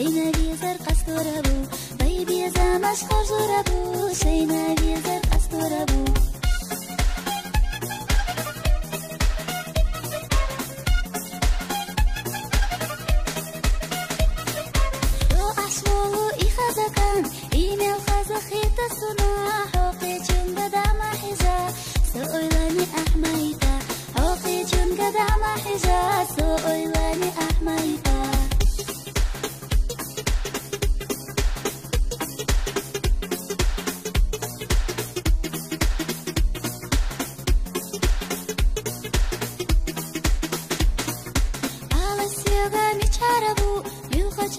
شيناوي زرق استورابو طيبي زمش خرزورابو شيناوي زرق استورابو رو أحشوه إخذكان إيميل خزخيت الصناع حوقي جنگ دام حجا سؤلاني أحميتا حوقي جنگ دام حجا سؤلاني أحميتا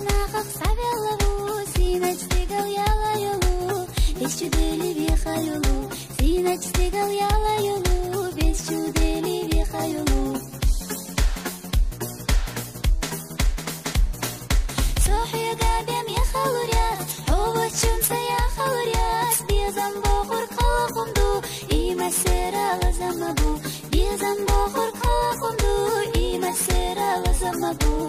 ناخذ صعبة سينج تقل يلا يلو بيش تدلي بيخيلو سينج تقل يلا يلو بيش تدلي بيخيلو صحي قابم يخلورياس هو الشمس يخلورياس بيزن بخور قلقمدو إيما السيرة لزمبو بيزن بخور قلقمدو إيما السيرة لزمبو